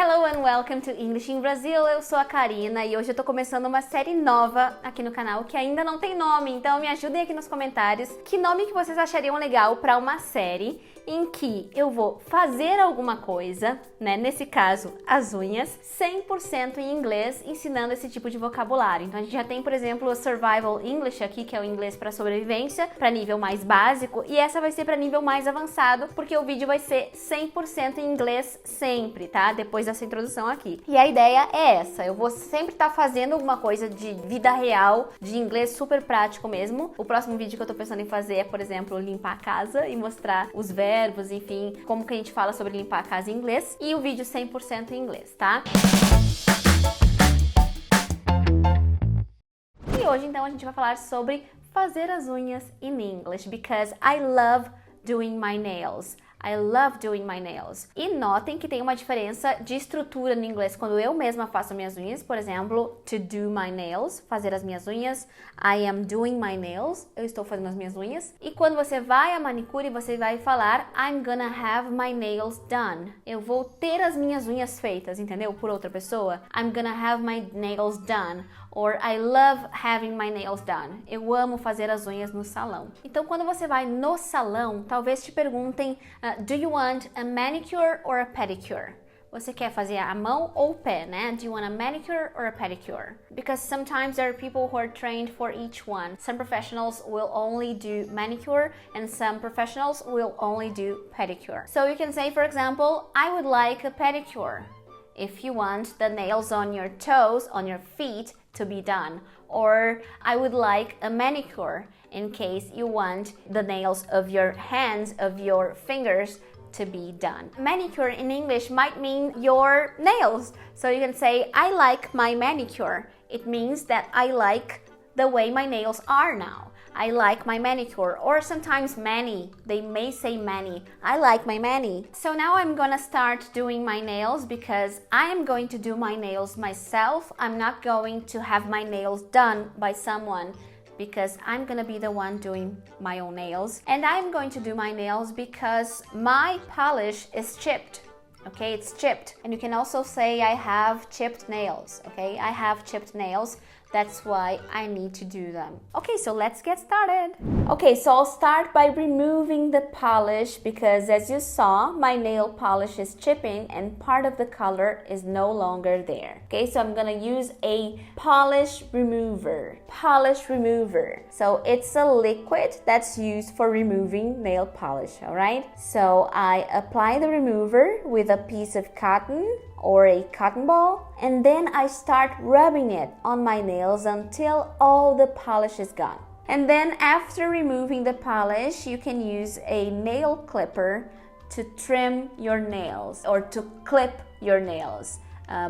Hello and welcome to English in Brazil. Eu sou a Karina e hoje eu tô começando uma série nova aqui no canal que ainda não tem nome, então me ajudem aqui nos comentários que nome que vocês achariam legal para uma série em que eu vou fazer alguma coisa, né? Nesse caso, as unhas, 100% em inglês, ensinando esse tipo de vocabulário. Então a gente já tem, por exemplo, o Survival English aqui, que é o inglês para sobrevivência, para nível mais básico, e essa vai ser para nível mais avançado, porque o vídeo vai ser 100% em inglês sempre, tá? Depois dessa introdução aqui. E a ideia é essa, eu vou sempre estar fazendo alguma coisa de vida real, de inglês super prático mesmo. O próximo vídeo que eu tô pensando em fazer é, por exemplo, limpar a casa e mostrar os verbos, enfim, como que a gente fala sobre limpar a casa em inglês, e o vídeo 100% em inglês, tá? E hoje, então, a gente vai falar sobre fazer as unhas in English, because I love doing my nails. I love doing my nails. E notem que tem uma diferença de estrutura no inglês quando eu mesma faço minhas unhas. Por exemplo, to do my nails, fazer as minhas unhas. I am doing my nails, eu estou fazendo as minhas unhas. E quando você vai à manicure, você vai falar I'm gonna have my nails done. Eu vou ter as minhas unhas feitas, entendeu? Por outra pessoa. I'm gonna have my nails done. Or I love having my nails done. Eu amo fazer as unhas no salão. Então, quando você vai no salão, talvez te perguntem do you want a manicure or a pedicure? Você quer fazer a mão ou o pé, né? Do you want a manicure or a pedicure? Because sometimes there are people who are trained for each one. Some professionals will only do manicure and some professionals will only do pedicure. So you can say, for example, I would like a pedicure. If you want the nails on your toes, on your feet, to be done. Or I would like a manicure in case you want the nails of your hands, of your fingers to be done. Manicure in English might mean your nails. So you can say, I like my manicure. It means that I like the way my nails are now. I like my manicure, or sometimes mani. They may say mani. I like my mani. So now I'm gonna start doing my nails because I am going to do my nails myself. I'm not going to have my nails done by someone because I'm gonna be the one doing my own nails. And I'm going to do my nails because my polish is chipped. Okay, it's chipped. And you can also say I have chipped nails. Okay, I have chipped nails. That's why I need to do them. Okay, so let's get started. Okay, so I'll start by removing the polish because as you saw, my nail polish is chipping and part of the color is no longer there. Okay, so I'm gonna use a polish remover. Polish remover. So it's a liquid that's used for removing nail polish, all right? So I apply the remover with a piece of cotton or a cotton ball, and then I start rubbing it on my nails until all the polish is gone. And then after removing the polish, you can use a nail clipper to trim your nails or to clip your nails.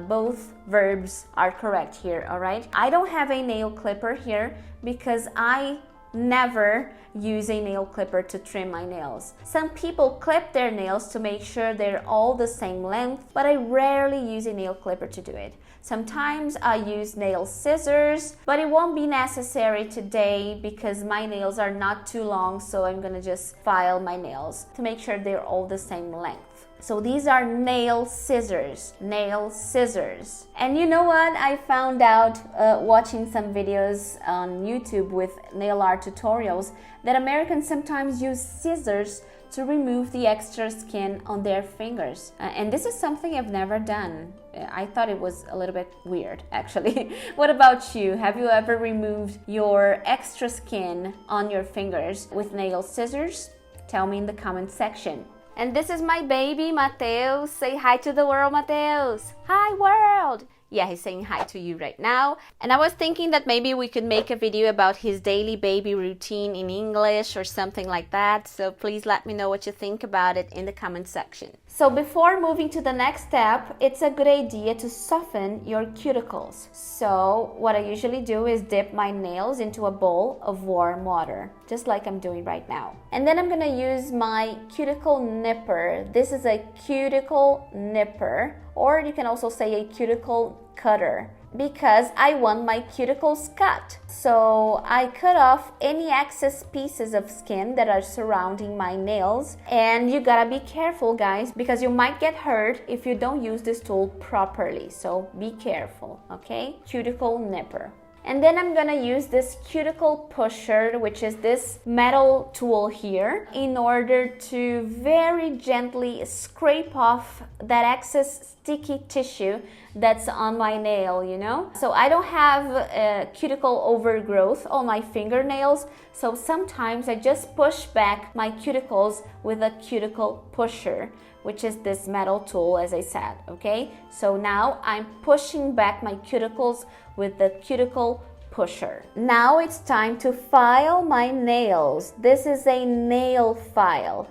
Both verbs are correct here, all right? I don't have a nail clipper here because I never use a nail clipper to trim my nails. Some people clip their nails to make sure they're all the same length, but I rarely use a nail clipper to do it. Sometimes I use nail scissors, but it won't be necessary today because my nails are not too long, so I'm gonna just file my nails to make sure they're all the same length. So these are nail scissors, nail scissors. And you know what? I found out watching some videos on YouTube with nail art tutorials that Americans sometimes use scissors to remove the extra skin on their fingers. And this is something I've never done. I thought it was a little bit weird, actually. What about you? Have you ever removed your extra skin on your fingers with nail scissors? Tell me in the comment section. And this is my baby, Mateus. Say hi to the world, Mateus. Hi, world. Yeah, he's saying hi to you right now. And I was thinking that maybe we could make a video about his daily baby routine in English or something like that. So please let me know what you think about it in the comment section. So before moving to the next step, it's a good idea to soften your cuticles. So what I usually do is dip my nails into a bowl of warm water, just like I'm doing right now. And then I'm gonna use my cuticle nipper. This is a cuticle nipper or you can also say a cuticle cutter, because I want my cuticles cut. So I cut off any excess pieces of skin that are surrounding my nails. And you gotta be careful, guys, because you might get hurt if you don't use this tool properly. So be careful, okay? Cuticle nipper. And then I'm gonna use this cuticle pusher, which is this metal tool here, in order to very gently scrape off that excess sticky tissue that's on my nail, you know? So I don't have cuticle overgrowth on my fingernails, so sometimes I just push back my cuticles with a cuticle pusher, which is this metal tool, as I said, okay? So now I'm pushing back my cuticles with the cuticle pusher. Now it's time to file my nails. This is a nail file,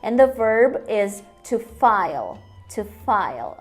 and the verb is to file,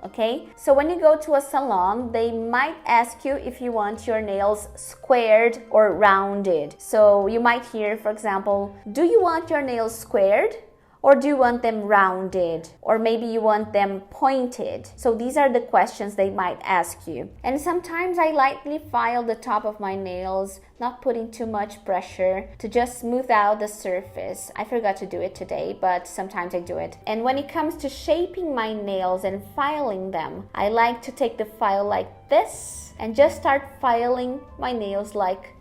okay? So when you go to a salon, they might ask you if you want your nails squared or rounded. So you might hear, for example, do you want your nails squared? Or do you want them rounded? Or maybe you want them pointed? So these are the questions they might ask you. And sometimes I lightly file the top of my nails, not putting too much pressure, to just smooth out the surface. I forgot to do it today, but sometimes I do it. And when it comes to shaping my nails and filing them, I like to take the file like this and just start filing my nails like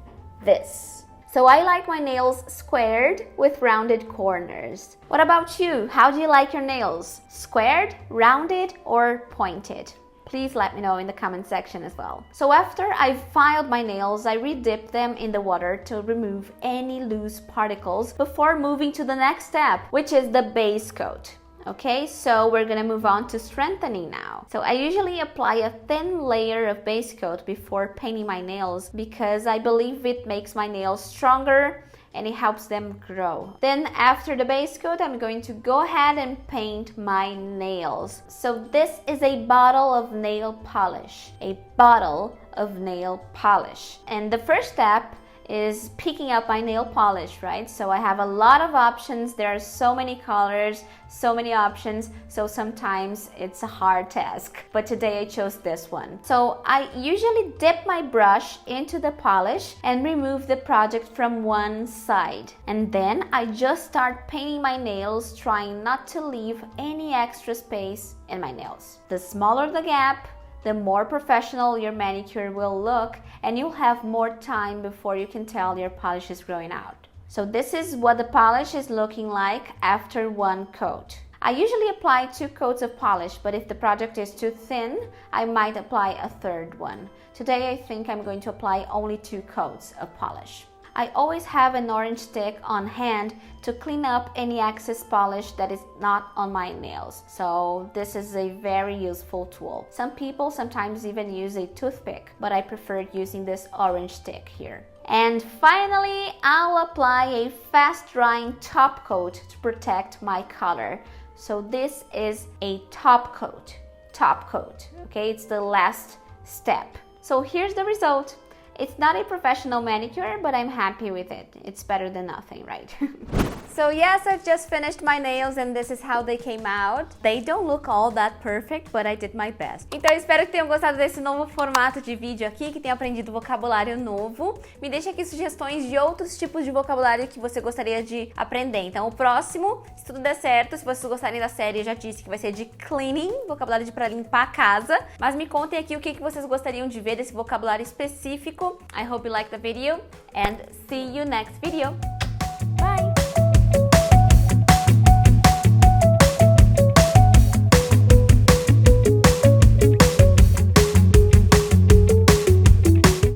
this. So I like my nails squared with rounded corners. What about you? How do you like your nails? Squared, rounded, or pointed? Please let me know in the comment section as well. So after I've filed my nails, I re-dip them in the water to remove any loose particles before moving to the next step, which is the base coat. Okay, so we're gonna move on to strengthening now. So I usually apply a thin layer of base coat before painting my nails because I believe it makes my nails stronger and it helps them grow. Then after the base coat, I'm going to go ahead and paint my nails. So this is a bottle of nail polish, And the first step is picking up my nail polish, right? So I have a lot of options. There are so many colors, so many options, so sometimes it's a hard task. But today I chose this one. So I usually dip my brush into the polish and remove the product from one side. And then I just start painting my nails, trying not to leave any extra space in my nails. The smaller the gap, the more professional your manicure will look, and you'll have more time before you can tell your polish is growing out. So this is what the polish is looking like after one coat. I usually apply 2 coats of polish, but if the product is too thin, I might apply a third one. Today I think I'm going to apply only 2 coats of polish. I always have an orange stick on hand to clean up any excess polish that is not on my nails. So this is a very useful tool. Some people sometimes even use a toothpick, but I prefer using this orange stick here. And finally, I'll apply a fast drying top coat to protect my color. So this is a top coat, okay? It's the last step. So here's the result. It's not a professional manicure, but I'm happy with it. It's better than nothing, right? So yes, I've just finished my nails and this is how they came out. They don't look all that perfect, but I did my best. Então eu espero que tenham gostado desse novo formato de vídeo aqui, que tenham aprendido vocabulário novo. Me deixe aqui sugestões de outros tipos de vocabulário que você gostaria de aprender. Então o próximo, se tudo der certo, se vocês gostarem da série, eu já disse que vai ser de cleaning, vocabulário para limpar a casa. Mas me contem aqui o que vocês gostariam de ver desse vocabulário específico. I hope you liked the video and see you next video.